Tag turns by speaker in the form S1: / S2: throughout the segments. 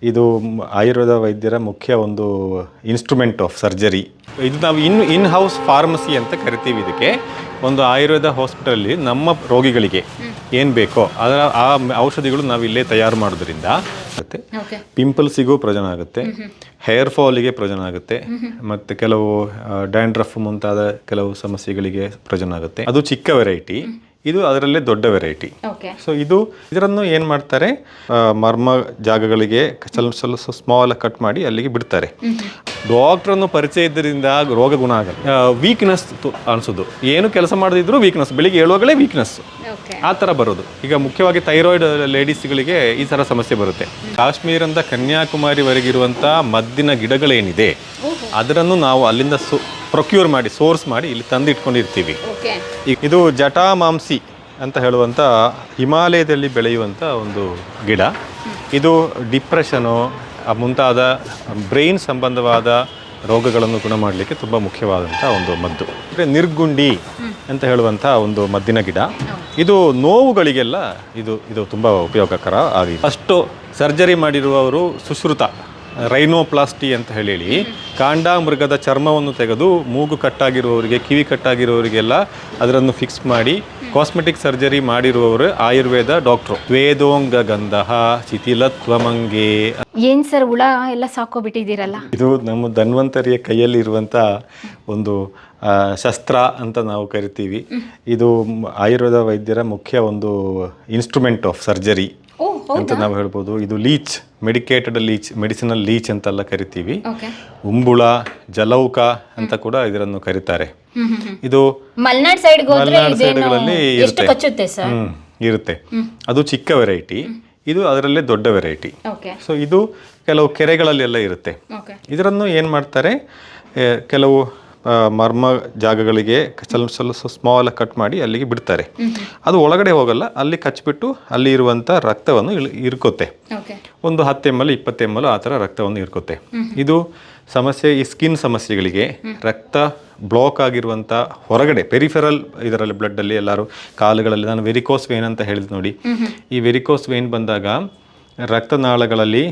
S1: ಇದು ಆಯುರ್ವೇದ ವೈದ್ಯರ ಮುಖ್ಯ ಒಂದು ಇನ್ಸ್ಟ್ರೂಮೆಂಟ್ ಆಫ್ ಸರ್ಜರಿ. ಇದು ನಾವು ಇನ್ ಹೌಸ್ ಫಾರ್ಮಸಿ ಅಂತ ಕರಿತೀವಿ. ಇದಕ್ಕೆ ಒಂದು ಆಯುರ್ವೇದ ಹಾಸ್ಪಿಟಲಲ್ಲಿ ನಮ್ಮ ರೋಗಿಗಳಿಗೆ ಏನು ಬೇಕೋ ಅದರ ಆ ಔಷಧಿಗಳು ನಾವು ಇಲ್ಲೇ ತಯಾರು ಮಾಡೋದ್ರಿಂದ ಪಿಂಪಲ್ಸಿಗೂ ಪ್ರಯೋಜನ ಆಗುತ್ತೆ, ಹೇರ್ ಫಾಲಿಗೆ ಪ್ರಯೋಜನ ಆಗುತ್ತೆ, ಮತ್ತು ಕೆಲವು ಡ್ಯಾಂಡ್ರಫ್ ಮುಂತಾದ ಕೆಲವು ಸಮಸ್ಯೆಗಳಿಗೆ ಪ್ರಯೋಜನ ಆಗುತ್ತೆ. ಅದು ಚಿಕ್ಕ ವೆರೈಟಿ, ಇದು ಅದರಲ್ಲೇ ದೊಡ್ಡ ವೆರೈಟಿ. ಸೊ ಇದರನ್ನು ಏನು ಮಾಡ್ತಾರೆ, ಮರ್ಮ ಜಾಗಗಳಿಗೆ ಸ್ವಲ್ಪ ಸ್ಮಾಲ್ ಕಟ್ ಮಾಡಿ ಅಲ್ಲಿಗೆ ಬಿಡ್ತಾರೆ. ಡಾಕ್ಟ್ರನ್ನು ಪರಿಚಯ ಇದ್ದರಿಂದ ರೋಗ ಗುಣ ಆಗಲ್ಲ. ವೀಕ್ನೆಸ್ ಅನಿಸೋದು, ಏನು ಕೆಲಸ ಮಾಡದಿದ್ರು ವೀಕ್ನೆಸ್, ಬೆಳಿಗ್ಗೆ ಹೇಳುವಾಗಲೇ ವೀಕ್ನೆಸ್ ಆ ಥರ ಬರೋದು. ಈಗ ಮುಖ್ಯವಾಗಿ ಥೈರಾಯ್ಡ್ ಲೇಡೀಸ್ಗಳಿಗೆ ಈ ಥರ ಸಮಸ್ಯೆ ಬರುತ್ತೆ. ಕಾಶ್ಮೀರದಿಂದ ಕನ್ಯಾಕುಮಾರಿವರೆಗಿರುವಂಥ ಮದ್ದಿನ ಗಿಡಗಳೇನಿದೆ ಅದನ್ನು ನಾವು ಅಲ್ಲಿಂದ ಪ್ರೊಕ್ಯೂರ್ ಮಾಡಿ ಸೋರ್ಸ್ ಮಾಡಿ ಇಲ್ಲಿ ತಂದು ಇಟ್ಕೊಂಡಿರ್ತೀವಿ. ಇದು ಜಟಾಮಾಂಸಿ ಅಂತ ಹೇಳುವಂಥ ಹಿಮಾಲಯದಲ್ಲಿ ಬೆಳೆಯುವಂಥ ಒಂದು ಗಿಡ. ಇದು ಡಿಪ್ರೆಷನು ಮುಂತಾದ ಬ್ರೈನ್ ಸಂಬಂಧವಾದ ರೋಗಗಳನ್ನು ಗುಣ ಮಾಡಲಿಕ್ಕೆ ತುಂಬ ಮುಖ್ಯವಾದಂಥ ಒಂದು ಮದ್ದು. ನಿರ್ಗುಂಡಿ ಅಂತ ಹೇಳುವಂಥ ಒಂದು ಮದ್ದಿನ ಗಿಡ. ಇದು ನೋವುಗಳಿಗೆಲ್ಲ ಇದು ತುಂಬ ಉಪಯೋಗಕರ ಆಗಿದೆ. ಅಷ್ಟು ಸರ್ಜರಿ ಮಾಡಿರುವವರು ಸುಶ್ರುತ ರೈನೋಪ್ಲಾಸ್ಟಿ ಅಂತ ಹೇಳಿ ಕಾಂಡಾಮೃಗದ ಚರ್ಮವನ್ನು ತೆಗೆದು ಮೂಗು ಕಟ್ಟಾಗಿರುವವರಿಗೆ, ಕಿವಿ ಕಟ್ಟಾಗಿರುವವರಿಗೆಲ್ಲ ಅದನ್ನು ಫಿಕ್ಸ್ ಮಾಡಿ ಕಾಸ್ಮೆಟಿಕ್ ಸರ್ಜರಿ ಮಾಡಿರುವವರು ಆಯುರ್ವೇದ ಡಾಕ್ಟ್ರು. ವೇದೋಂಗ ಗಂಧ ಶಿಥಿಲತ್ವಮಂಗೆ.
S2: ಏನ್ ಸರ್, ಹುಳ ಎಲ್ಲ ಸಾಕೋಬಿಟ್ಟಿದ್ದೀರಲ್ಲ? ಇದು
S1: ನಮ್ಮ ಧನ್ವಂತರಿಯ ಕೈಯಲ್ಲಿ ಇರುವಂಥ ಒಂದು ಶಸ್ತ್ರ ಅಂತ ನಾವು ಕರಿತೀವಿ. ಇದು ಆಯುರ್ವೇದ ವೈದ್ಯರ ಮುಖ್ಯ ಒಂದು ಇನ್ಸ್ಟ್ರೂಮೆಂಟ್ ಆಫ್ ಸರ್ಜರಿ ಅಂತ ನಾವು ಹೇಳ್ಬೋದು. ಇದು leach, medicated leach, medicinal leach ಅಂತೆಲ್ಲ ಕರಿತೀವಿ. ಉಂಬುಳ, ಜಲೌಕ ಅಂತ ಕೂಡ ಇದನ್ನು ಕರೀತಾರೆ. ಇದು
S2: ಮಲ್ನಾಡ್ ಸೈಡ್ಗಳಲ್ಲಿ
S1: ಇರುತ್ತೆ. ಅದು ಚಿಕ್ಕ ವೆರೈಟಿ, ಇದು ಅದರಲ್ಲೇ ದೊಡ್ಡ ವೆರೈಟಿ. ಸೊ ಇದು ಕೆಲವು ಕೆರೆಗಳಲ್ಲೆಲ್ಲ ಇರುತ್ತೆ. ಇದರನ್ನು ಏನು ಮಾಡ್ತಾರೆ, ಕೆಲವು ಮರ್ಮ ಜಾಗಗಳಿಗೆ ಸ್ವಲ್ಪ ಸ್ಮಾಲ್ ಕಟ್ ಮಾಡಿ ಅಲ್ಲಿಗೆ ಬಿಡ್ತಾರೆ. ಅದು ಒಳಗಡೆ ಹೋಗಲ್ಲ, ಅಲ್ಲಿ ಕಚ್ಚಿಬಿಟ್ಟು ಅಲ್ಲಿ ಇರುವಂಥ ರಕ್ತವನ್ನು ಇರ್ಕೋತೆ. ಒಂದು 10 ml 20 ml ಆ ಥರ ರಕ್ತವನ್ನು ಇರ್ಕೋತೆ. ಇದು ಸಮಸ್ಯೆ, ಈ ಸ್ಕಿನ್ ಸಮಸ್ಯೆಗಳಿಗೆ, ರಕ್ತ ಬ್ಲಾಕ್ ಆಗಿರುವಂಥ ಹೊರಗಡೆ ಪೆರಿಫೆರಲ್ ಇದರಲ್ಲಿ ಬ್ಲಡ್ಡಲ್ಲಿ ಎಲ್ಲರೂ ಕಾಲುಗಳಲ್ಲಿ, ನಾನು ವೆರಿಕೋಸ್ ವೇನ್ ಅಂತ ಹೇಳಿದ್ ನೋಡಿ, ಈ ವೆರಿಕೋಸ್ ವೇನ್ ಬಂದಾಗ ರಕ್ತನಾಳಗಳಲ್ಲಿ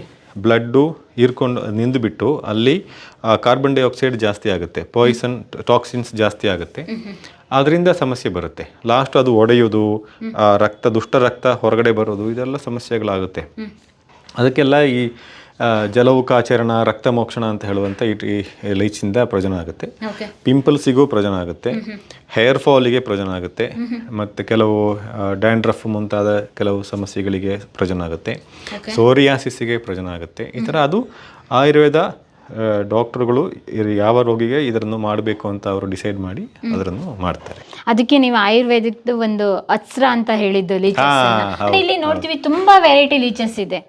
S1: ಬ್ಲಡ್ಡು ಹೀರ್ಕೊಂಡು ನಿಂದುಬಿಟ್ಟು ಅಲ್ಲಿ ಕಾರ್ಬನ್ ಡೈಆಕ್ಸೈಡ್ ಜಾಸ್ತಿ ಆಗುತ್ತೆ, ಪಾಯ್ಸನ್ ಟಾಕ್ಸಿನ್ಸ್ ಜಾಸ್ತಿ ಆಗುತ್ತೆ. ಅದರಿಂದ ಸಮಸ್ಯೆ ಬರುತ್ತೆ. ಲಾಸ್ಟ್ ಅದು ಒಡೆಯೋದು, ದುಷ್ಟ ರಕ್ತ ಹೊರಗಡೆ ಬರೋದು, ಇದೆಲ್ಲ ಸಮಸ್ಯೆಗಳಾಗುತ್ತೆ. ಅದಕ್ಕೆಲ್ಲ ಈ ಜಲೌಕಾಚರಣ, ರಕ್ತ ಮೋಕ್ಷಣ ಅಂತ ಹೇಳುವಂಥ ಈ ಲೀಚಿಂದ ಪ್ರಯೋಜನ ಆಗುತ್ತೆ. ಪಿಂಪಲ್ಸಿಗೂ ಪ್ರಯೋಜನ ಆಗುತ್ತೆ, ಹೇರ್ ಫಾಲಿಗೆ ಪ್ರಯೋಜನ ಆಗುತ್ತೆ, ಮತ್ತು ಕೆಲವು ಡ್ಯಾಂಡ್ರಫ್ ಮುಂತಾದ ಕೆಲವು ಸಮಸ್ಯೆಗಳಿಗೆ ಪ್ರಯೋಜನ ಆಗುತ್ತೆ, ಸೋರಿಯಾಸಿಸ್ಗೆ ಪ್ರಯೋಜನ ಆಗುತ್ತೆ. ಈ ಥರ ಅದು ಆಯುರ್ವೇದ ಡಾಕ್ಟರ್ಗಳು ಯಾವ ರೋಗಿಗೆ ಇದನ್ನು ಮಾಡಬೇಕು ಅಂತ ಅವರು ಡಿಸೈಡ್ ಮಾಡಿ ಅದನ್ನು ಮಾಡ್ತಾರೆ.
S2: ಅದಕ್ಕೆ ನೀವು ಆಯುರ್ವೇದಿಕ್ ಒಂದು ಅಸ್ತ್ರ ಅಂತ ಹೇಳಿದ್ದು ಲೀಚಸ್. ಇಲ್ಲಿ ನೋಡ್ತೀವಿ ತುಂಬಾ ವೆರೈಟಿ ಲೀಚಸ್ ಇದೆ.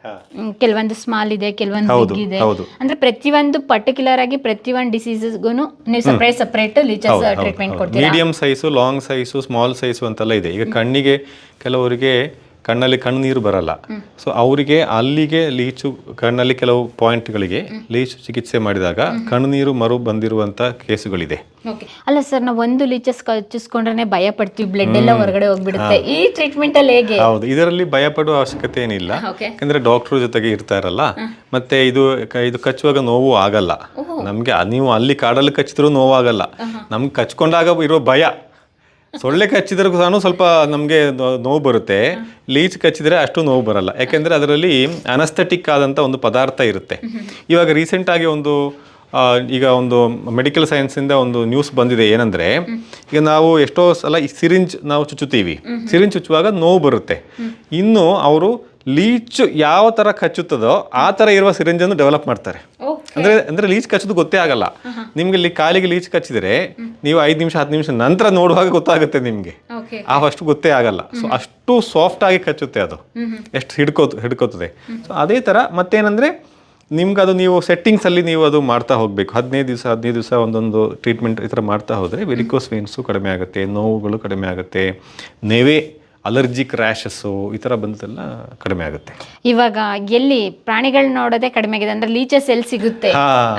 S2: ಕೆಲವೊಂದು ಸ್ಮಾಲ್ ಇದೆ, ಕೆಲವೊಂದು ಬಿಗ್ ಇದೆ. ಅಂದ್ರೆ ಪ್ರತಿಯೊಂದು ಪರ್ಟಿಕ್ಯುಲರ್ ಆಗಿ ಪ್ರತಿಯೊಂದು ಡಿಸೀಸಸ್ಗೂ ನೀವು ಸಪರೇಟ್ ಲೀಚಸ್ ಟ್ರೀಟ್ಮೆಂಟ್ ಕೊಡ್ತೀರಾ?
S1: Medium size, long size, small size ಅಂತೆಲ್ಲ ಇದೆ. ಈಗ ಕಣ್ಣಿಗೆ ಕೆಲವರಿಗೆ ಕಣ್ಣಲ್ಲಿ ಕಣ್ಣೀರು ಬರಲ್ಲ, ಸೊ ಅವರಿಗೆ ಅಲ್ಲಿಗೆ ಲೀಚು, ಕಣ್ಣಲ್ಲಿ ಕೆಲವು ಪಾಯಿಂಟ್ಗಳಿಗೆ ಲೀಚು ಚಿಕಿತ್ಸೆ ಮಾಡಿದಾಗ ಕಣ್ಣುನೀರು ಮರು ಬಂದಿರುವಂಥ ಕೇಸುಗಳಿದೆ.
S2: ಅಲ್ಲ ಸರ್, ನಾವು ಒಂದು ಲೀಚಸ್ ಕಚ್ಚಿಸ್ಕೊಂಡ್ರೆ ಭಯ ಪಡ್ತೀವಿ, ಬ್ಲಡ್ ಎಲ್ಲ ಹೊರಗಡೆ ಹೋಗ್ಬಿಡುತ್ತೆ. ಈ ಟ್ರೀಟ್ಮೆಂಟ್ ಅಲ್ಲಿ ಹೇಗೆ?
S1: ಹೌದು, ಇದರಲ್ಲಿ ಭಯ ಪಡುವ ಅವಶ್ಯಕತೆ ಏನಿಲ್ಲ. ಯಾಕಂದ್ರೆ ಡಾಕ್ಟರ್ ಜೊತೆಗೆ ಇರ್ತಾರಲ್ಲ, ಮತ್ತೆ ಇದು ಕಚ್ಚುವಾಗ ನೋವು ಆಗಲ್ಲ ನಮ್ಗೆ. ನೀವು ಅಲ್ಲಿ ಕಾಡಲ್ಲಿ ಕಚ್ಚಿದ್ರು ನೋವಾಗಲ್ಲ, ನಮ್ಗೆ ಕಚ್ಕೊಂಡಾಗ ಇರೋ ಭಯ. ಸೊಳ್ಳೆ ಕಚ್ಚಿದ್ರೂ ಸಹ ಸ್ವಲ್ಪ ನಮಗೆ ನೋವು ಬರುತ್ತೆ, ಲೀಚ್ ಕಚ್ಚಿದ್ರೆ ಅಷ್ಟು ನೋವು ಬರಲ್ಲ. ಯಾಕೆಂದರೆ ಅದರಲ್ಲಿ ಅನಸ್ಥೆಟಿಕ್ ಆದಂಥ ಒಂದು ಪದಾರ್ಥ ಇರುತ್ತೆ. ಇವಾಗ ರೀಸೆಂಟಾಗಿ ಈಗ ಒಂದು ಮೆಡಿಕಲ್ ಸೈನ್ಸಿಂದ ಒಂದು ನ್ಯೂಸ್ ಬಂದಿದೆ. ಏನಂದರೆ, ಈಗ ನಾವು ಎಷ್ಟೋ ಸಲ ಈ ಸಿರಿಂಜ್ ನಾವು ಚುಚ್ಚುತ್ತೀವಿ, ಸಿರಿಂಜ್ ಚುಚ್ಚುವಾಗ ನೋವು ಬರುತ್ತೆ. ಇನ್ನು ಅವರು ಲೀಚ್ ಯಾವ ಥರ ಕಚ್ಚುತ್ತದೋ ಆ ಥರ ಇರುವ ಸಿರಿಂಜನ್ನು ಡೆವಲಪ್ ಮಾಡ್ತಾರೆ. ಅಂದರೆ ಲೀಚ್ ಕಚ್ಚೋದು ಗೊತ್ತೇ ಆಗಲ್ಲ ನಿಮ್ಗೆ. ಇಲ್ಲಿ ಕಾಲಿಗೆ ಲೀಚ್ ಕಚ್ಚಿದ್ರೆ ನೀವು 5 ನಿಮಿಷ 10 ನಿಮಿಷ ನಂತರ ನೋಡುವಾಗ ಗೊತ್ತಾಗುತ್ತೆ ನಿಮಗೆ, ಅಷ್ಟು ಗೊತ್ತೇ ಆಗಲ್ಲ. ಸೊ ಅಷ್ಟು ಸಾಫ್ಟ್ ಆಗಿ ಕಚ್ಚುತ್ತೆ ಅದು, ಎಷ್ಟು ಹಿಡ್ಕೋತದೆ. ಸೊ ಅದೇ ಥರ ಮತ್ತೇನಂದರೆ, ನಿಮ್ಗೆ ಅದು ನೀವು ಸೆಟ್ಟಿಂಗ್ಸಲ್ಲಿ ನೀವು ಅದು ಮಾಡ್ತಾ ಹೋಗಬೇಕು. 15 ದಿವಸ ಒಂದೊಂದು ಟ್ರೀಟ್ಮೆಂಟ್ ಈ ಥರ ಮಾಡ್ತಾ ಹೋದರೆ ವೆರಿಕೋಸ್ ವೇನ್ಸು ಕಡಿಮೆ ಆಗುತ್ತೆ, ನೋವುಗಳು ಕಡಿಮೆ ಆಗುತ್ತೆ, ನೆವೆ, ಅಲರ್ಜಿಕ್ ರ್ಯಾಷಸ್ಸು ಈ ಥರ ಬಂದದೆಲ್ಲ ಕಡಿಮೆ ಆಗುತ್ತೆ.
S2: ಇವಾಗ ಎಲ್ಲಿ ಪ್ರಾಣಿಗಳು ನೋಡೋದೇ ಕಡಿಮೆ ಆಗಿದೆ, ಅಂದ್ರೆ ಲೀಚಸ್ ಎಲ್ಲಿ ಸಿಗುತ್ತೆ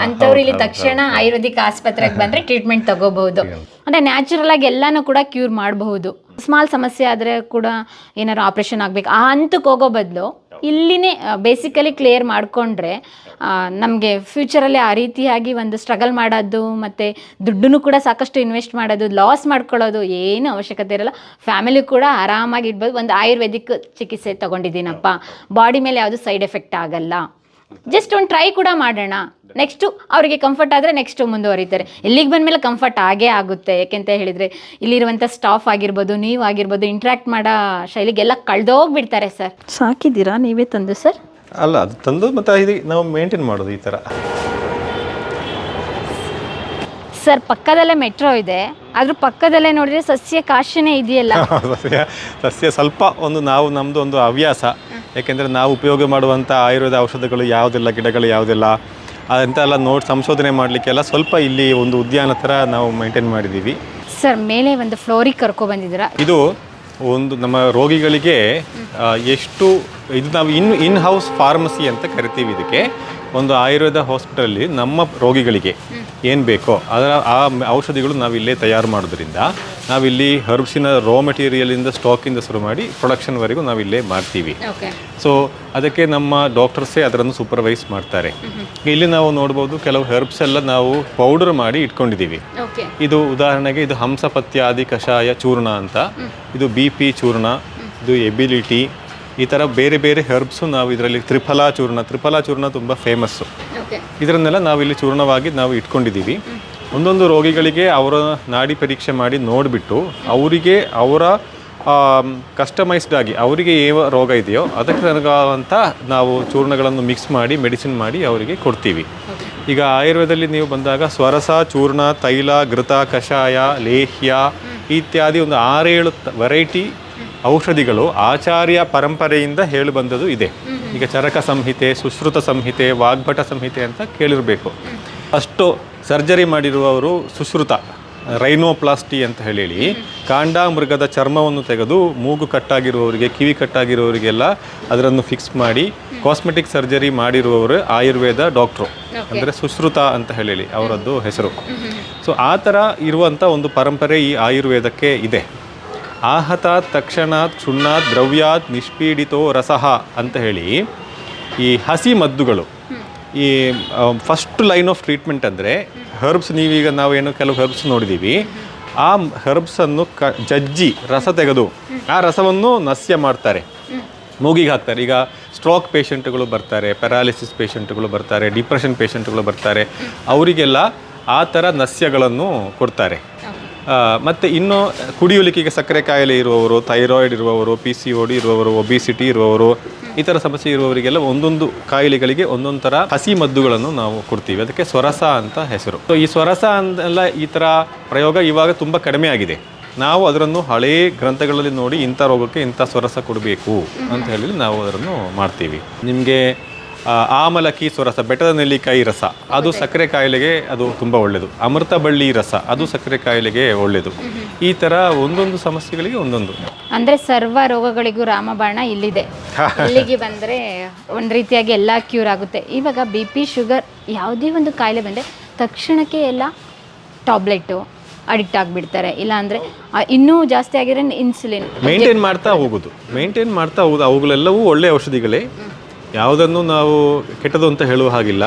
S2: ಅಂತವ್ರು ಇಲ್ಲಿ ತಕ್ಷಣ ಆಯುರ್ವೇದಿಕ್ ಆಸ್ಪತ್ರೆಗೆ ಬಂದ್ರೆ ಟ್ರೀಟ್ಮೆಂಟ್ ತಗೋಬಹುದು. ಅಂದ್ರೆ ನ್ಯಾಚುರಲ್ ಆಗಿ ಎಲ್ಲಾನು ಕೂಡ ಕ್ಯೂರ್ ಮಾಡಬಹುದು. ಸ್ಮಾಲ್ ಸಮಸ್ಯೆ ಆದ್ರೆ ಕೂಡ ಏನಾದ್ರು ಆಪರೇಷನ್ ಆಗ್ಬೇಕು ಆ ಹಂತಕ್ಕೆ ಹೋಗೋ ಬದಲು ಇಲ್ಲಿನೇ ಬೇಸಿಕಲಿ ಕ್ಲಿಯರ್ ಮಾಡಿಕೊಂಡ್ರೆ ನಮಗೆ ಫ್ಯೂಚರಲ್ಲಿ ಆ ರೀತಿಯಾಗಿ ಒಂದು ಸ್ಟ್ರಗಲ್ ಮಾಡೋದು ಮತ್ತು ದುಡ್ಡನ್ನು ಕೂಡ ಸಾಕಷ್ಟು ಇನ್ವೆಸ್ಟ್ ಮಾಡೋದು, ಲಾಸ್ ಮಾಡ್ಕೊಳ್ಳೋದು ಏನು ಅವಶ್ಯಕತೆ ಇರಲ್ಲ. ಫ್ಯಾಮಿಲಿ ಕೂಡ ಆರಾಮಾಗಿ ಇಡ್ಬೋದು. ಒಂದು ಆಯುರ್ವೇದಿಕ್ ಚಿಕಿತ್ಸೆ ತೊಗೊಂಡಿದ್ದೀನಪ್ಪ, ಬಾಡಿ ಮೇಲೆ ಯಾವುದು ಸೈಡ್ ಎಫೆಕ್ಟ್ ಆಗಲ್ಲ, ಜಸ್ಟ್ ಒಂದು ಟ್ರೈ ಕೂಡ ಮಾಡೋಣ. ನೆಕ್ಸ್ಟು ಅವರಿಗೆ ಕಂಫರ್ಟ್ ಆದರೆ ನೆಕ್ಸ್ಟು ಮುಂದುವರಿತಾರೆ. ಇಲ್ಲಿಗೆ ಬಂದಮೇಲೆ ಕಂಫರ್ಟ್ ಆಗೇ ಆಗುತ್ತೆ. ಯಾಕೆಂತ ಹೇಳಿದರೆ ಇಲ್ಲಿರುವಂಥ ಸ್ಟಾಫ್ ಆಗಿರ್ಬೋದು, ನೀವು ಆಗಿರ್ಬೋದು, ಇಂಟ್ರ್ಯಾಕ್ಟ್ ಮಾಡೋ ಶೈಲಿಗೆಲ್ಲ ಕಳೆದೋಗ್ಬಿಡ್ತಾರೆ ಸರ್. ಸಾಕಿದ್ದೀರಾ ನೀವೇ ತಂದು ಸರ್?
S1: ಅಲ್ಲ, ಅದು ತಂದು ಮತ್ತು ಇದು ನಾವು ಮೇಂಟೈನ್ ಮಾಡೋದು ಈ ಥರ.
S2: ಸರ್ ಪಕ್ಕದಲ್ಲೇ ಮೆಟ್ರೋ ಇದೆ, ಅದ್ರ ಪಕ್ಕದಲ್ಲೇ ನೋಡಿದ್ರೆ ಸಸ್ಯ ಕಾಶಿನೇ ಇದೆಯಲ್ಲ.
S1: ಸಸ್ಯ ಸ್ವಲ್ಪ ಒಂದು ನಾವು ನಮ್ಮದು ಒಂದು ಹವ್ಯಾಸ. ಯಾಕೆಂದರೆ ನಾವು ಉಪಯೋಗ ಮಾಡುವಂಥ ಆಯುರ್ವೇದ ಔಷಧಗಳು ಯಾವುದೆಲ್ಲ, ಗಿಡಗಳು ಯಾವುದೆಲ್ಲ ಅಂತೆಲ್ಲ ನೋಡಿ ಸಂಶೋಧನೆ ಮಾಡಲಿಕ್ಕೆಲ್ಲ ಸ್ವಲ್ಪ ಇಲ್ಲಿ ಒಂದು ಉದ್ಯಾನ ಥರ ನಾವು ಮೇಂಟೈನ್ ಮಾಡಿದ್ದೀವಿ.
S2: ಸರ್ ಮೇಲೆ ಒಂದು ಫ್ಲೋರಿಗೆ ಕರ್ಕೊಬಂದಿದ್ದೀರಾ.
S1: ಇದು ಒಂದು ನಮ್ಮ ರೋಗಿಗಳಿಗೆ ಎಷ್ಟು ಇದು ನಾವು ಇನ್ ಹೌಸ್ ಫಾರ್ಮಸಿ ಅಂತ ಕರಿತೀವಿ. ಇದಕ್ಕೆ ಒಂದು ಆಯುರ್ವೇದ ಹಾಸ್ಪಿಟಲಲ್ಲಿ ನಮ್ಮ ರೋಗಿಗಳಿಗೆ ಏನು ಬೇಕೋ ಅದರ ಆ ಔಷಧಿಗಳು ನಾವಿಲ್ಲೇ ತಯಾರು ಮಾಡೋದ್ರಿಂದ ನಾವಿಲ್ಲಿ ಹರ್ಬ್ಸಿನ ರಾ ಮೆಟೀರಿಯಲಿಂದ ಸ್ಟಾಕಿಂದ ಶುರು ಮಾಡಿ ಪ್ರೊಡಕ್ಷನ್ವರೆಗೂ ನಾವಿಲ್ಲೇ ಮಾಡ್ತೀವಿ. ಸೊ ಅದಕ್ಕೆ ನಮ್ಮ ಡಾಕ್ಟರ್ಸೇ ಅದನ್ನು ಸೂಪರ್ವೈಸ್ ಮಾಡ್ತಾರೆ. ಇಲ್ಲಿ ನಾವು ನೋಡ್ಬೋದು ಕೆಲವು ಹರ್ಬ್ಸ್ ಎಲ್ಲ ನಾವು ಪೌಡರ್ ಮಾಡಿ ಇಟ್ಕೊಂಡಿದ್ದೀವಿ. ಇದು ಉದಾಹರಣೆಗೆ ಇದು ಹಂಸಪತ್ಯಾದಿ ಕಷಾಯ ಚೂರ್ಣ ಅಂತ, ಇದು BP ಚೂರ್ಣ, ಇದು ಎಬಿಲಿಟಿ, ಈ ಥರ ಬೇರೆ ಬೇರೆ ಹರ್ಬ್ಸು ನಾವು ಇದರಲ್ಲಿ ತ್ರಿಫಲಾ ಚೂರ್ಣ ತುಂಬ ಫೇಮಸ್ಸು. ಇದರನ್ನೆಲ್ಲ ನಾವಿಲ್ಲಿ ಚೂರ್ಣವಾಗಿ ನಾವು ಇಟ್ಕೊಂಡಿದ್ದೀವಿ. ಒಂದೊಂದು ರೋಗಿಗಳಿಗೆ ಅವರ ನಾಡಿ ಪರೀಕ್ಷೆ ಮಾಡಿ ನೋಡಿಬಿಟ್ಟು ಅವರಿಗೆ ಅವರ ಕಸ್ಟಮೈಸ್ಡ್ ಆಗಿ ಅವರಿಗೆ ಯಾವ ರೋಗ ಇದೆಯೋ ಅದಕ್ಕೆ ನನಗಾದಂಥ ನಾವು ಚೂರ್ಣಗಳನ್ನು ಮಿಕ್ಸ್ ಮಾಡಿ ಮೆಡಿಸಿನ್ ಮಾಡಿ ಅವರಿಗೆ ಕೊಡ್ತೀವಿ. ಈಗ ಆಯುರ್ವೇದದಲ್ಲಿ ನೀವು ಬಂದಾಗ ಸ್ವರಸ, ಚೂರ್ಣ, ತೈಲ, ಘೃತ, ಕಷಾಯ, ಲೇಹ್ಯ ಇತ್ಯಾದಿ ಒಂದು 6-7 ವೆರೈಟಿ ಔಷಧಿಗಳು ಆಚಾರ್ಯ ಪರಂಪರೆಯಿಂದ ಹೇಳಿ ಬಂದದ್ದು ಇದೆ. ಈಗ ಚರಕ ಸಂಹಿತೆ, ಸುಶ್ರುತ ಸಂಹಿತೆ, ವಾಗ್ಭಟ ಸಂಹಿತೆ ಅಂತ ಕೇಳಿರಬೇಕು. ಅಷ್ಟು ಸರ್ಜರಿ ಮಾಡಿರುವವರು ಸುಶ್ರುತ, ರೈನೋಪ್ಲಾಸ್ಟಿ ಅಂತ ಹೇಳಿ ಕಾಂಡಾಮೃಗದ ಚರ್ಮವನ್ನು ತೆಗೆದು ಮೂಗು ಕಟ್ಟಾಗಿರುವವರಿಗೆ, ಕಿವಿ ಕಟ್ಟಾಗಿರುವವರಿಗೆಲ್ಲ ಅದನ್ನು ಫಿಕ್ಸ್ ಮಾಡಿ ಕಾಸ್ಮೆಟಿಕ್ ಸರ್ಜರಿ ಮಾಡಿರುವವರು ಆಯುರ್ವೇದ ಡಾಕ್ಟ್ರು, ಅಂದರೆ ಸುಶ್ರುತ ಅಂತ ಹೇಳಿ ಅವರದ್ದು ಹೆಸರು. ಸೊ ಆ ಥರ ಇರುವಂಥ ಒಂದು ಪರಂಪರೆ ಈ ಆಯುರ್ವೇದಕ್ಕೆ ಇದೆ. ಆಹತಾತ್ ತಕ್ಷಣಾತ್ ಕ್ಷುಣ್ಣಾತ್ ದ್ರವ್ಯಾತ್ ನಿಷ್ಪೀಡಿತೋ ರಸಃ ಅಂತ ಹೇಳಿ ಈ ಹಸಿ ಮದ್ದುಗಳು, ಈ ಫಸ್ಟ್ ಲೈನ್ ಆಫ್ ಟ್ರೀಟ್ಮೆಂಟ್ ಅಂದರೆ ಹರ್ಬ್ಸ್. ನೀವೀಗ ನಾವೇನು ಕೆಲವು ಹರ್ಬ್ಸ್ ನೋಡಿದ್ದೀವಿ, ಆ ಹರ್ಬ್ಸನ್ನು ಜಜ್ಜಿ ರಸ ತೆಗೆದು ಆ ರಸವನ್ನು ನಸ್ಯ ಮಾಡ್ತಾರೆ, ಮೂಗಿಗೆ ಹಾಕ್ತಾರೆ. ಈಗ ಸ್ಟ್ರೋಕ್ ಪೇಷಂಟ್ಗಳು ಬರ್ತಾರೆ, ಪ್ಯಾರಾಲಿಸಿಸ್ ಪೇಷಂಟ್ಗಳು ಬರ್ತಾರೆ, ಡಿಪ್ರೆಷನ್ ಪೇಷಂಟ್ಗಳು ಬರ್ತಾರೆ, ಅವರಿಗೆಲ್ಲ ಆ ಥರ ನಸ್ಯಗಳನ್ನು ಕೊಡ್ತಾರೆ. ಮತ್ತು ಇನ್ನು ಕುಡಿಯಲಿಕ್ಕೆ ಈಗ ಸಕ್ಕರೆ ಕಾಯಿಲೆ ಇರುವವರು, ಥೈರಾಯ್ಡ್ ಇರುವವರು, PCOD ಇರುವವರು, ಒಬಿಸಿಟಿ ಇರುವವರು, ಈ ಥರ ಸಮಸ್ಯೆ ಇರುವವರಿಗೆಲ್ಲ ಒಂದೊಂದು ಕಾಯಿಲೆಗಳಿಗೆ ಒಂದೊಂದು ಥರ ಹಸಿ ಮದ್ದುಗಳನ್ನು ನಾವು ಕೊಡ್ತೀವಿ. ಅದಕ್ಕೆ ಸ್ವರಸ ಅಂತ ಹೆಸರು. ಸೊ ಈ ಸ್ವರಸ ಅಂತೆಲ್ಲ ಈ ಥರ ಪ್ರಯೋಗ ಇವಾಗ ತುಂಬ ಕಡಿಮೆ ಆಗಿದೆ. ನಾವು ಅದನ್ನು ಹಳೇ ಗ್ರಂಥಗಳಲ್ಲಿ ನೋಡಿ ಇಂಥ ರೋಗಕ್ಕೆ ಇಂಥ ಸ್ವರಸ ಕೊಡಬೇಕು ಅಂತ ಹೇಳಿ ನಾವು ಅದನ್ನು ಮಾಡ್ತೀವಿ. ನಿಮಗೆ ಆಮಲಕ್ಕಿ ಸ್ವರಸ, ಬೆಟ್ಟದ ನೆಲ್ಲಿಕಾಯಿ ರಸ, ಅದು ಸಕ್ಕರೆ ಕಾಯಿಲೆಗೆ ಅದು ತುಂಬ ಒಳ್ಳೆಯದು. ಅಮೃತ ಬಳ್ಳಿ ರಸ, ಅದು ಸಕ್ಕರೆ ಕಾಯಿಲೆಗೆ ಒಳ್ಳೆಯದು. ಈ ಥರ ಒಂದೊಂದು ಸಮಸ್ಯೆಗಳಿಗೆ ಒಂದೊಂದು.
S2: ಅಂದರೆ ಸರ್ವ ರೋಗಗಳಿಗೂ ರಾಮಬಾಣ ಇಲ್ಲಿದೆ. ಇಲ್ಲಿಗೆ ಬಂದರೆ ಒಂದು ರೀತಿಯಾಗಿ ಎಲ್ಲ ಕ್ಯೂರ್ ಆಗುತ್ತೆ. ಇವಾಗ BP, ಶುಗರ್, ಯಾವುದೇ ಒಂದು ಕಾಯಿಲೆ ಬಂದರೆ ತಕ್ಷಣಕ್ಕೆ ಎಲ್ಲ ಟಾಬ್ಲೆಟು ಅಡಿಕ್ಟ್ ಆಗಿಬಿಡ್ತಾರೆ. ಇಲ್ಲಾಂದರೆ ಇನ್ನೂ ಜಾಸ್ತಿ ಆಗಿದ್ರೆ ಇನ್ಸುಲಿನ್
S1: ಮೇಂಟೈನ್ ಮಾಡ್ತಾ ಹೋಗೋದು. ಅವುಗಳೆಲ್ಲವೂ ಒಳ್ಳೆಯ ಔಷಧಿಗಳೇ, ಯಾವುದನ್ನು ನಾವು ಕೆಟ್ಟದು ಅಂತ ಹೇಳುವ ಹಾಗಿಲ್ಲ.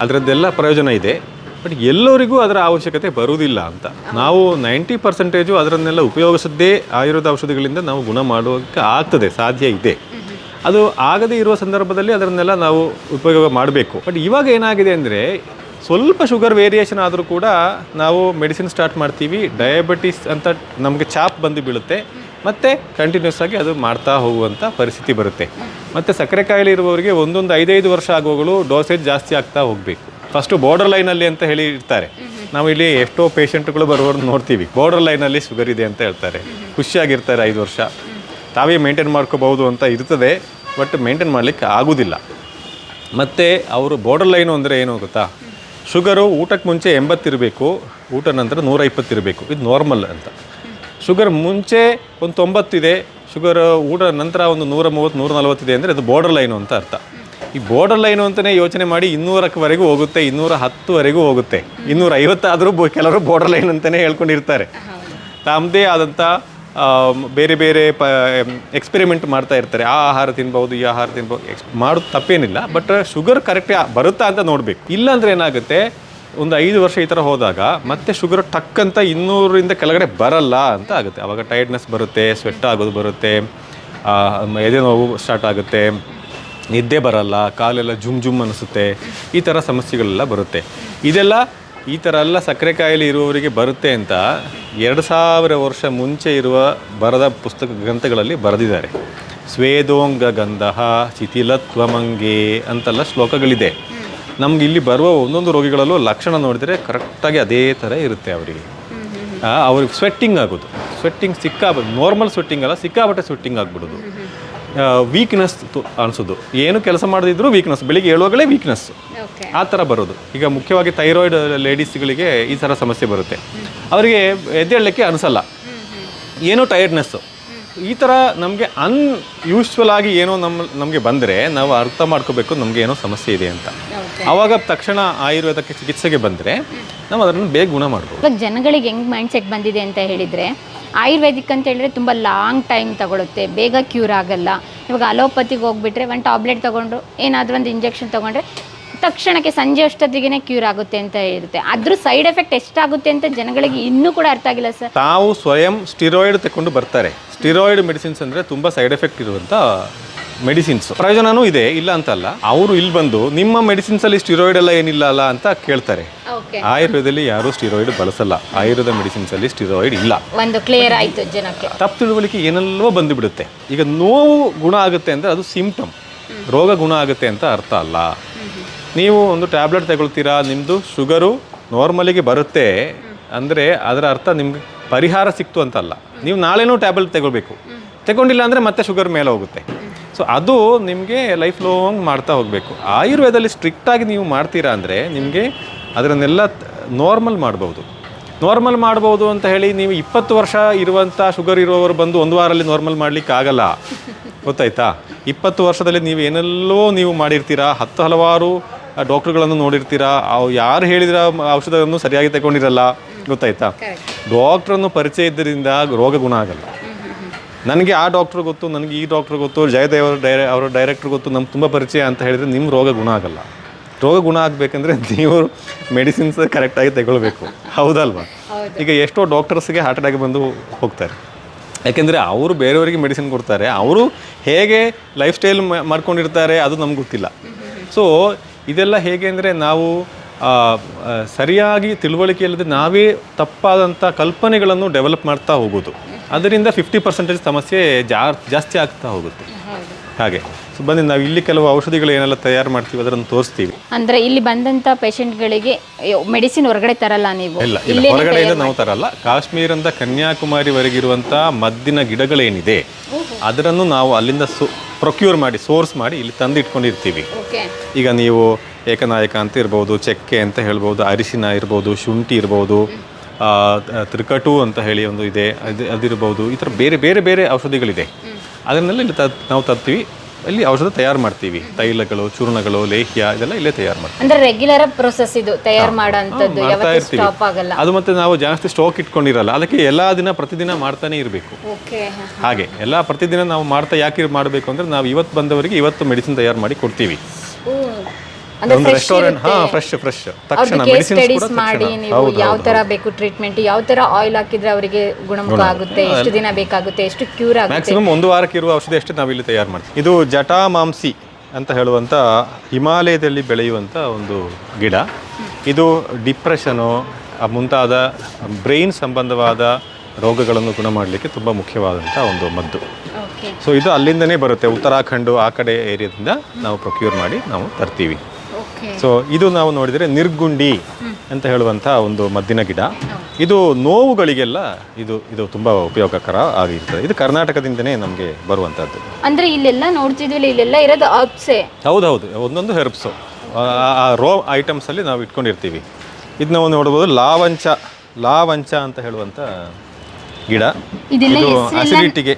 S1: ಅದರದ್ದೆಲ್ಲ ಪ್ರಯೋಜನ ಇದೆ. ಬಟ್ ಎಲ್ಲರಿಗೂ ಅದರ ಅವಶ್ಯಕತೆ ಬರುವುದಿಲ್ಲ ಅಂತ. ನಾವು 90% ಅದರನ್ನೆಲ್ಲ ಉಪಯೋಗಿಸದೇ ಆಯುರ್ವೇದ ಔಷಧಿಗಳಿಂದ ನಾವು ಗುಣ ಮಾಡೋಕ್ಕೆ ಆಗ್ತದೆ, ಸಾಧ್ಯ ಇದೆ. ಅದು ಆಗದೇ ಇರುವ ಸಂದರ್ಭದಲ್ಲಿ ಅದನ್ನೆಲ್ಲ ನಾವು ಉಪಯೋಗ ಮಾಡಬೇಕು. ಬಟ್ ಇವಾಗ ಏನಾಗಿದೆ ಅಂದರೆ ಸ್ವಲ್ಪ ಶುಗರ್ ವೇರಿಯೇಷನ್ ಆದರೂ ಕೂಡ ನಾವು ಮೆಡಿಸಿನ್ ಸ್ಟಾರ್ಟ್ ಮಾಡ್ತೀವಿ. ಡಯಾಬಿಟಿಸ್ ಅಂತ ನಮಗೆ ಚಾಪ್ ಬಂದು ಬೀಳುತ್ತೆ, ಮತ್ತು ಕಂಟಿನ್ಯೂಸ್ ಆಗಿ ಅದು ಮಾಡ್ತಾ ಹೋಗುವಂಥ ಪರಿಸ್ಥಿತಿ ಬರುತ್ತೆ. ಮತ್ತು ಸಕ್ಕರೆ ಕಾಯಿಲೆ ಇರುವವರಿಗೆ ಒಂದೊಂದು 5-5 ವರ್ಷ ಆಗುವಾಗಲೂ ಡೋಸೇಜ್ ಜಾಸ್ತಿ ಆಗ್ತಾ ಹೋಗಬೇಕು. ಫಸ್ಟು ಬಾರ್ಡರ್ ಲೈನಲ್ಲಿ ಅಂತ ಹೇಳಿ ಇರ್ತಾರೆ. ನಾವು ಇಲ್ಲಿ ಎಷ್ಟೋ ಪೇಷಂಟ್ಗಳು ಬರೋರು ನೋಡ್ತೀವಿ, ಬಾರ್ಡರ್ ಲೈನಲ್ಲಿ ಶುಗರ್ ಇದೆ ಅಂತ ಹೇಳ್ತಾರೆ. ಖುಷಿಯಾಗಿರ್ತಾರೆ, 5 ವರ್ಷ ತಾವೇ ಮೇಂಟೈನ್ ಮಾಡ್ಕೋಬಹುದು ಅಂತ ಇರ್ತದೆ. ಬಟ್ ಮೇಂಟೈನ್ ಮಾಡಲಿಕ್ಕೆ ಆಗೋದಿಲ್ಲ. ಮತ್ತು ಅವರು ಬಾರ್ಡರ್ ಲೈನು ಅಂದರೆ ಏನು ಗೊತ್ತಾ, ಶುಗರು ಊಟಕ್ಕೆ ಮುಂಚೆ 80 ಇರಬೇಕು, ಊಟ ನಂತರ 120 ಇರಬೇಕು, ಇದು ನಾರ್ಮಲ್ ಅಂತ. ಶುಗರ್ ಮುಂಚೆ ಒಂದು 90 ಇದೆ, ಶುಗರ್ ಊಟ ನಂತರ ಒಂದು 130, 140 ಇದೆ ಅಂದರೆ ಅದು ಬಾರ್ಡರ್ ಲೈನು ಅಂತ ಅರ್ಥ. ಈ ಬಾರ್ಡರ್ ಲೈನು ಅಂತಲೇ ಯೋಚನೆ ಮಾಡಿ 200ವರೆಗೂ ಹೋಗುತ್ತೆ, 210ವರೆಗೂ ಹೋಗುತ್ತೆ, 250 ಆದರೂ ಕೆಲವರು ಬಾರ್ಡರ್ ಲೈನ್ ಅಂತಲೇ ಹೇಳ್ಕೊಂಡಿರ್ತಾರೆ. ತಮ್ಮದೇ ಆದಂಥ ಬೇರೆ ಬೇರೆ ಎಕ್ಸ್ಪೆರಿಮೆಂಟ್ ಮಾಡ್ತಾ ಇರ್ತಾರೆ. ಆ ಆಹಾರ ತಿನ್ಬೋದು, ಈ ಆಹಾರ ತಿನ್ಬೋದು, ಮಾಡೋದು ತಪ್ಪೇನಿಲ್ಲ. ಬಟ್ ಶುಗರ್ ಕರೆಕ್ಟ್ ಬರುತ್ತಾ ಅಂತ ನೋಡಬೇಕು. ಇಲ್ಲಾಂದ್ರೆ ಏನಾಗುತ್ತೆ, ಒಂದು 5 ವರ್ಷ ಈ ಥರ ಹೋದಾಗ ಮತ್ತೆ ಶುಗರ್ ಟಕ್ ಅಂತ 200ರಿಂದ ಕೆಳಗಡೆ ಬರಲ್ಲ ಅಂತ ಆಗುತ್ತೆ. ಆವಾಗ ಟೈರ್ಡ್ನೆಸ್ ಬರುತ್ತೆ, ಸ್ವೆಟ್ ಆಗೋದು ಬರುತ್ತೆ, ಎದೆ ನೋವು ಸ್ಟಾರ್ಟ್ ಆಗುತ್ತೆ, ನಿದ್ದೆ ಬರಲ್ಲ, ಕಾಲೆಲ್ಲ ಜುಮ್ ಅನಿಸುತ್ತೆ, ಈ ಥರ ಸಮಸ್ಯೆಗಳೆಲ್ಲ ಬರುತ್ತೆ. ಈ ಥರ ಎಲ್ಲ ಸಕ್ಕರೆ ಕಾಯಿಲೆ ಇರುವವರಿಗೆ ಬರುತ್ತೆ ಅಂತ 2000 ವರ್ಷ ಮುಂಚೆ ಇರುವ ಬರದ ಪುಸ್ತಕ ಗ್ರಂಥಗಳಲ್ಲಿ ಬರೆದಿದ್ದಾರೆ. ಸ್ವೇದೋಂಗ ಗಂಧಃ ಶಿಥಿಲತ್ವಮಂಗೆ ಅಂತೆಲ್ಲ ಶ್ಲೋಕಗಳಿದೆ. ನಮ್ಗೆ ಇಲ್ಲಿ ಬರುವ ಒಂದೊಂದು ರೋಗಿಗಳಲ್ಲೂ ಲಕ್ಷಣ ನೋಡಿದರೆ ಕರೆಕ್ಟಾಗಿ ಅದೇ ಥರ ಇರುತ್ತೆ ಅವರಿಗೆ. ಅವ್ರಿಗೆ ಸ್ವೆಟ್ಟಿಂಗ್ ಆಗೋದು, ಸ್ವೆಟ್ಟಿಂಗ್ ನಾರ್ಮಲ್ ಸ್ವೆಟ್ಟಿಂಗ್ ಅಲ್ಲ, ಸಿಕ್ಕಾಪಟ್ಟೆ ಸ್ವೆಟ್ಟಿಂಗ್ ಆಗಿಬಿಡೋದು, ವೀಕ್ನೆಸ್ ಅನಿಸೋದು, ಏನು ಕೆಲಸ ಮಾಡದಿದ್ರು ವೀಕ್ನೆಸ್, ಬೆಳಿಗ್ಗೆ ಹೇಳುವಾಗಲೇ ವೀಕ್ನೆಸ್, ಆ ಥರ ಬರೋದು. ಈಗ ಮುಖ್ಯವಾಗಿ ಥೈರಾಯ್ಡ್ ಲೇಡೀಸ್ಗಳಿಗೆ ಈ ಥರ ಸಮಸ್ಯೆ ಬರುತ್ತೆ. ಅವರಿಗೆ ಎದ್ದೇಳಲಿಕ್ಕೆ ಅನಿಸಲ್ಲ, ಏನೋ ಟೈರ್ಡ್ನೆಸ್ಸು, ಈ ಥರ ನಮಗೆ ಅನ್ಯೂಶ್ವಲ್ ಆಗಿ ಏನೋ ನಮಗೆ ಬಂದರೆ ನಾವು ಅರ್ಥ ಮಾಡ್ಕೋಬೇಕು ನಮಗೆ ಏನೋ ಸಮಸ್ಯೆ ಇದೆ ಅಂತ. ಆವಾಗ ತಕ್ಷಣ ಆಯುರ್ವೇದಕ್ಕೆ ಚಿಕಿತ್ಸೆಗೆ ಬಂದರೆ ನಾವು ಅದನ್ನು ಬೇಗ ಗುಣ ಮಾಡ್ಬೋದು.
S2: ಇವಾಗ ಜನಗಳಿಗೆ ಹೆಂಗೆ ಮೈಂಡ್ ಸೆಟ್ ಬಂದಿದೆ ಅಂತ ಹೇಳಿದರೆ, ಆಯುರ್ವೇದಿಕ್ ಅಂತ ಹೇಳಿದ್ರೆ ತುಂಬ ಲಾಂಗ್ ಟೈಮ್ ತಗೊಳುತ್ತೆ, ಬೇಗ ಕ್ಯೂರ್ ಆಗಲ್ಲ. ಇವಾಗ ಅಲೋಪತಿಗೆ ಹೋಗ್ಬಿಟ್ರೆ ಒಂದು ಟ್ಯಾಬ್ಲೆಟ್ ತೊಗೊಂಡು ಏನಾದರೂ ಒಂದು ಇಂಜೆಕ್ಷನ್ ತೊಗೊಂಡ್ರೆ ತಕ್ಷಣಕ್ಕೆ ಸಂಜೆ ಅಷ್ಟೊತ್ತಿಗೆ ಕ್ಯೂರ್ ಆಗುತ್ತೆ ಅಂತ ಇರುತ್ತೆ. ಅದ್ರ ಸೈಡ್ ಎಫೆಕ್ಟ್ ಎಷ್ಟಾಗುತ್ತೆ ಅಂತ ಜನಗಳಿಗೆ ಇನ್ನೂ ಕೂಡ ಅರ್ಥ ಆಗಿಲ್ಲ ಸರ್.
S1: ತಾವು ಸ್ವಯಂ ಸ್ಟಿರಾಯ್ಡ್ ತಗೊಂಡು ಬರ್ತಾರೆ. ಸ್ಟಿರಾಯ್ಡ್ ಮೆಡಿಸಿನ್ಸ್ ಅಂದರೆ ತುಂಬ ಸೈಡ್ ಎಫೆಕ್ಟ್ ಇರುವಂಥ ಮೆಡಿಸಿನ್ಸ್. ಪ್ರಯೋಜನವೂ ಇದೆ, ಇಲ್ಲ ಅಂತಲ್ಲ. ಅವರು ಇಲ್ಲಿ ಬಂದು ನಿಮ್ಮ ಮೆಡಿಸಿನ್ಸಲ್ಲಿ ಸ್ಟಿರಾಯ್ಡ್ ಎಲ್ಲ ಏನಿಲ್ಲ ಅಲ್ಲ ಅಂತ ಕೇಳ್ತಾರೆ. ಆಯುರ್ವೇದದಲ್ಲಿ ಯಾರೂ ಸ್ಟಿರಾಯ್ಡ್ ಬಳಸಲ್ಲ. ಆಯುರ್ವೇದ ಮೆಡಿಸಿನ್ಸಲ್ಲಿ ಸ್ಟಿರಾಯ್ಡ್ ಇಲ್ಲ.
S2: ಒಂದು ಕ್ಲಿಯರ್ ಆಯಿತು ಜನಕ್ಕೆ.
S1: ತಪ್ಪು ತಿಳುವಳಿಕೆ ಏನೆಲ್ಲೋ ಬಂದುಬಿಡುತ್ತೆ. ಈಗ ನೋವು ಗುಣ ಆಗುತ್ತೆ ಅಂದರೆ ಅದು ಸಿಂಪ್ಟಮ್, ರೋಗ ಗುಣ ಆಗುತ್ತೆ ಅಂತ ಅರ್ಥ ಅಲ್ಲ. ನೀವು ಒಂದು ಟ್ಯಾಬ್ಲೆಟ್ ತಗೊಳ್ತೀರಾ, ನಿಮ್ಮದು ಶುಗರು ನಾರ್ಮಲಿಗೆ ಬರುತ್ತೆ ಅಂದರೆ ಅದರ ಅರ್ಥ ನಿಮ್ಗೆ ಪರಿಹಾರ ಸಿಕ್ತು ಅಂತಲ್ಲ. ನೀವು ನಾಳೆನೂ ಟ್ಯಾಬ್ಲೆಟ್ ತಗೊಂಡಿಲ್ಲ ಅಂದರೆ ಮತ್ತೆ ಶುಗರ್ ಮೇಲೆ ಹೋಗುತ್ತೆ. ಸೊ ಅದು ನಿಮಗೆ ಲೈಫ್ ಲಾಂಗ್ ಮಾಡ್ತಾ ಹೋಗಬೇಕು. ಆಯುರ್ವೇದದಲ್ಲಿ ಸ್ಟ್ರಿಕ್ಟಾಗಿ ನೀವು ಮಾಡ್ತೀರಾ ಅಂದರೆ ನಿಮಗೆ ಅದರನ್ನೆಲ್ಲ ನಾರ್ಮಲ್ ಮಾಡ್ಬೋದು ಅಂತ ಹೇಳಿ ನೀವು 20 ವರ್ಷ ಇರುವಂಥ ಶುಗರ್ ಇರುವವರು ಬಂದು 1 ವಾರಲ್ಲಿ ನಾರ್ಮಲ್ ಮಾಡಲಿಕ್ಕೆ ಆಗಲ್ಲ, ಗೊತ್ತಾಯ್ತಾ? 20 ವರ್ಷದಲ್ಲಿ ನೀವು ಏನೆಲ್ಲೋ ನೀವು ಮಾಡಿರ್ತೀರಾ, ಹಲವಾರು ಡಾಕ್ಟ್ರುಗಳನ್ನು ನೋಡಿರ್ತೀರಾ, ಯಾರು ಹೇಳಿದ್ರ ಔಷಧವನ್ನು ಸರಿಯಾಗಿ ತಗೊಂಡಿರಲ್ಲ, ಗೊತ್ತಾಯ್ತಾ? ಡಾಕ್ಟ್ರನ್ನು ಪರಿಚಯ ಇದ್ದರಿಂದ ರೋಗ ಗುಣ ಆಗಲ್ಲ. ನನಗೆ ಆ ಡಾಕ್ಟ್ರ್ ಗೊತ್ತು, ನನಗೆ ಈ ಡಾಕ್ಟ್ರ್ ಗೊತ್ತು, ಜಯದೇವ್ ಅವರ ಡೈರೆಕ್ಟ್ರ್ ಗೊತ್ತು, ನಮ್ಗೆ ತುಂಬ ಪರಿಚಯ ಅಂತ ಹೇಳಿದರೆ ನಿಮ್ಮ ರೋಗ ಗುಣ ಆಗಲ್ಲ. ರೋಗ ಗುಣ ಆಗಬೇಕಂದ್ರೆ ನೀವು ಮೆಡಿಸಿನ್ಸ್ ಕರೆಕ್ಟಾಗಿ ತಗೊಳ್ಬೇಕು, ಹೌದಲ್ವಾ? ಈಗ ಎಷ್ಟೋ ಡಾಕ್ಟರ್ಸ್ಗೆ ಹಾರ್ಟ್ ಅಟ್ಯಾಕ್ ಬಂದು ಹೋಗ್ತಾರೆ, ಯಾಕೆಂದರೆ ಅವರು ಬೇರೆಯವರಿಗೆ ಮೆಡಿಸಿನ್ ಕೊಡ್ತಾರೆ. ಅವರು ಹೇಗೆ ಲೈಫ್ ಸ್ಟೈಲ್ ಮಾಡ್ಕೊಂಡಿರ್ತಾರೆ ಅದು ನಮ್ಗೆ ಗೊತ್ತಿಲ್ಲ. ಸೊ ಇದೆಲ್ಲ ಹೇಗೆ ಅಂದರೆ ನಾವು ಸರಿಯಾಗಿ ತಿಳುವಳಿಕೆ ಇಲ್ಲದೆ ನಾವೇ ತಪ್ಪಾದಂಥ ಕಲ್ಪನೆಗಳನ್ನು ಡೆವಲಪ್ ಮಾಡ್ತಾ ಹೋಗೋದು. ಅದರಿಂದ 50% ಸಮಸ್ಯೆ ಜಾಸ್ತಿ ಆಗ್ತಾ ಹೋಗುತ್ತೆ. ಹಾಗೆ ಸೊ ಬನ್ನಿ ನಾವು ಇಲ್ಲಿ ಕೆಲವು ಔಷಧಿಗಳು ಏನೆಲ್ಲ ತಯಾರು ಮಾಡ್ತೀವಿ ಅದನ್ನು ತೋರಿಸ್ತೀವಿ.
S2: ಅಂದರೆ ಇಲ್ಲಿ ಬಂದಂಥ ಪೇಷಂಟ್ಗಳಿಗೆ ಮೆಡಿಸಿನ್ ಹೊರಗಡೆ ತರಲ್ಲ ನೀವು?
S1: ಇಲ್ಲ, ಹೊರಗಡೆಯಿಂದ ನಾವು ತರಲ್ಲ. ಕಾಶ್ಮೀರಿಂದ ಕನ್ಯಾಕುಮಾರಿವರೆಗಿರುವಂಥ ಮದ್ದಿನ ಗಿಡಗಳೇನಿದೆ ಅದನ್ನು ನಾವು ಅಲ್ಲಿಂದ ಪ್ರೊಕ್ಯೂರ್ ಮಾಡಿ ಸೋರ್ಸ್ ಮಾಡಿ ಇಲ್ಲಿ ತಂದು ಇಟ್ಕೊಂಡಿರ್ತೀವಿ. ಈಗ ನೀವು ಏಕನಾಯಕ ಅಂತ ಇರ್ಬೋದು, ಚಕ್ಕೆ ಅಂತ ಹೇಳ್ಬೋದು, ಅರಿಶಿನ ಇರ್ಬೋದು, ಶುಂಠಿ ಇರ್ಬೋದು, ತ್ರಿಕಟು ಅಂತ ಹೇಳಿ ಒಂದು ಇದೆ, ಅದಿರ್ಬೋದು. ಈ ಥರ ಬೇರೆ ಬೇರೆ ಔಷಧಿಗಳಿದೆ. ಅದನ್ನೆಲ್ಲ ಇಲ್ಲಿ ನಾವು ತರ್ತೀವಿ, ಇಲ್ಲಿ ಔಷಧ ತಯಾರು ಮಾಡ್ತೀವಿ. ತೈಲಗಳು, ಚೂರ್ಣಗಳು, ಲೇಹ್ಯ ಇದೆಲ್ಲ ಇಲ್ಲೇ ತಯಾರು ಮಾಡ್ತೀವಿ.
S2: ಅಂದ್ರೆ ರೆಗ್ಯುಲರ್ ಪ್ರೊಸೆಸ್ ಇದು ತಯಾರು ಮಾಡೋಂಥದ್ದು, ಯಾವತ್ತೂ ಸ್ಟಾಪ್ ಆಗಲ್ಲ.
S1: ಅದು ಮತ್ತೆ ನಾವು ಜಾಸ್ತಿ ಸ್ಟಾಕ್ ಇಟ್ಕೊಂಡಿರಲ್ಲ, ಅದಕ್ಕೆ ಎಲ್ಲಾ ದಿನ ಪ್ರತಿದಿನ ಮಾಡ್ತಾನೆ ಇರಬೇಕು. ಹಾಗೆ ಎಲ್ಲ ಪ್ರತಿದಿನ ನಾವು ಯಾಕೆ ಮಾಡಬೇಕು ಅಂದ್ರೆ ನಾವು ಇವತ್ತು ಬಂದವರಿಗೆ ಇವತ್ತು ಮೆಡಿಸಿನ್ ತಯಾರು ಮಾಡಿ ಕೊಡ್ತೀವಿ. ಒಂದು ರೆಸ್ಟೋರೆಂಟ್ ಫ್ರೆಶ್ ತಕ್ಷಣ ಮೆಡಿಸಿನ್ಸ್ ಮಾಡಿ
S2: ನೀವು ಯಾವ ತರ ಬೇಕು ಟ್ರೀಟ್ಮೆಂಟ್, ಯಾವ ತರ ಆಯಿಲ್ ಹಾಕಿದ್ರೆ ಅವರಿಗೆ ಗುಣಮುಖ ಆಗುತ್ತೆ, ಎಷ್ಟು ದಿನ ಬೇಕಾಗುತ್ತೆ, ಎಷ್ಟು ಕ್ಯೂರ್ ಆಗುತ್ತೆ,
S1: ಮ್ಯಾಕ್ಸಿಮಮ್ 1 ವಾರಕ್ಕೆ ಇರುವ ಔಷಧಿ ಅಷ್ಟೇ ನಾವು ಇಲ್ಲಿ ತಯಾರು ಮಾಡ್ತೀವಿ. ಇದು ಜಟಾಮಾಂಸಿ ಅಂತ ಹೇಳುವಂಥ ಹಿಮಾಲಯದಲ್ಲಿ ಬೆಳೆಯುವಂಥ ಒಂದು ಗಿಡ. ಇದು ಡಿಪ್ರೆಷನು ಮುಂತಾದ ಬ್ರೈನ್ ಸಂಬಂಧವಾದ ರೋಗಗಳನ್ನು ಗುಣ ಮಾಡಲಿಕ್ಕೆ ತುಂಬ ಮುಖ್ಯವಾದಂಥ ಒಂದು ಮದ್ದು. ಸೊ ಇದು ಅಲ್ಲಿಂದನೇ ಬರುತ್ತೆ, ಉತ್ತರಾಖಂಡು ಆ ಕಡೆ ಏರಿಯಾದಿಂದ ನಾವು ಪ್ರೊಕ್ಯೂರ್ ಮಾಡಿ ನಾವು ತರ್ತೀವಿ. ಸೊ ಇದು ನಾವು ನೋಡಿದರೆ ನಿರ್ಗುಂಡಿ ಅಂತ ಹೇಳುವಂಥ ಒಂದು ಮದ್ದಿನ ಗಿಡ. ಇದು ನೋವುಗಳಿಗೆಲ್ಲ ಇದು ತುಂಬ ಉಪಯೋಗಕರ ಆಗಿರ್ತದೆ. ಇದು ಕರ್ನಾಟಕದಿಂದನೇ ನಮಗೆ ಬರುವಂಥದ್ದು.
S2: ಅಂದರೆ ಇಲ್ಲೆಲ್ಲ ನೋಡ್ತಿದ್ವಿ, ಇಲ್ಲೆಲ್ಲ ಇರೋದು ಹರ್ಬ್ಸೇ?
S1: ಹೌದೌದು, ಒಂದೊಂದು ಹೆರ್ಬ್ಸು ಆ ರೋ ಐಟಮ್ಸಲ್ಲಿ ನಾವು ಇಟ್ಕೊಂಡಿರ್ತೀವಿ. ಇದು ನಾವು ನೋಡ್ಬೋದು ಲಾವಂಚ ಅಂತ ಹೇಳುವಂಥ ಗಿಡ. ಇದು ಅಸಿಡಿಟಿಗೆ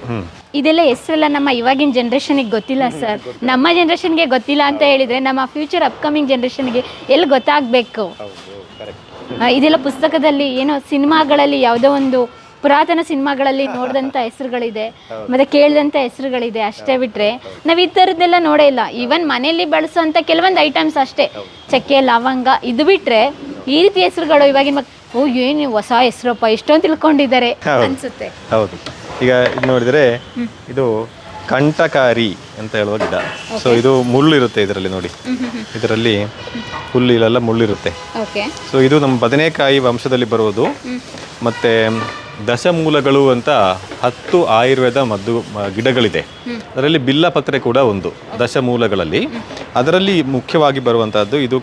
S2: ಇದೆಲ್ಲ ಹೆಸರೆಲ್ಲ ನಮ್ಮ ಇವಾಗಿನ ಜನ್ರೇಷನ್ಗೆ ಗೊತ್ತಿಲ್ಲ ಸರ್. ನಮ್ಮ ಜನ್ರೇಷನ್ಗೆ ಗೊತ್ತಿಲ್ಲ ಅಂತ ಹೇಳಿದರೆ ನಮ್ಮ ಫ್ಯೂಚರ್ ಅಪ್ಕಮಿಂಗ್ ಜನ್ರೇಷನ್ಗೆ ಎಲ್ಲಿ ಗೊತ್ತಾಗಬೇಕು? ಇದೆಲ್ಲ ಪುಸ್ತಕದಲ್ಲಿ ಏನೋ ಸಿನಿಮಾಗಳಲ್ಲಿ ಯಾವುದೋ ಒಂದು ಪುರಾತನ ಸಿನಿಮಾಗಳಲ್ಲಿ ನೋಡಿದಂಥ ಹೆಸರುಗಳಿದೆ ಮತ್ತೆ ಕೇಳಿದಂಥ ಹೆಸರುಗಳಿದೆ ಅಷ್ಟೇ ಬಿಟ್ರೆ ನಾವು ಈ ಥರದ್ದೆಲ್ಲ ನೋಡೇ ಇಲ್ಲ. ಈವನ್ ಮನೆಯಲ್ಲಿ ಬಳಸೋಂಥ ಕೆಲವೊಂದು ಐಟಮ್ಸ್ ಅಷ್ಟೇ, ಚಕ್ಕೆ ಲವಂಗ ಇದು ಬಿಟ್ರೆ ಈ ರೀತಿ ಹೆಸರುಗಳು ಇವಾಗಿನ ಓ ಏನು ಹೊಸ ಹೆಸರಪ್ಪ ಇಷ್ಟೊಂದು ತಿಳ್ಕೊಂಡಿದ್ದಾರೆ ಅನ್ಸುತ್ತೆ.
S1: ಹೌದು, ಈಗ ಇದು ನೋಡಿದರೆ ಇದು ಕಂಠಕಾರಿ ಅಂತ ಹೇಳುವ ಗಿಡ. ಸೊ ಇದು ಮುಳ್ಳಿರುತ್ತೆ ಇದರಲ್ಲಿ, ನೋಡಿ ಇದರಲ್ಲಿ ಹುಲ್ಲಿಲೆಲ್ಲ ಮುಳ್ಳಿರುತ್ತೆ.
S2: ಓಕೆ.
S1: ಸೊ ಇದು ನಮ್ಮ ಬದನೆಕಾಯಿ ವಂಶದಲ್ಲಿ ಬರುವುದು. ಮತ್ತು ದಶಮೂಲಗಳು ಅಂತ 10 ಆಯುರ್ವೇದ ಮದ್ದು ಗಿಡಗಳಿದೆ. ಅದರಲ್ಲಿ ಬಿಲ್ಲಪತ್ರೆ ಕೂಡ ಒಂದು ದಶಮೂಲಗಳಲ್ಲಿ. ಅದರಲ್ಲಿ ಮುಖ್ಯವಾಗಿ ಬರುವಂತಹದ್ದು ಇದು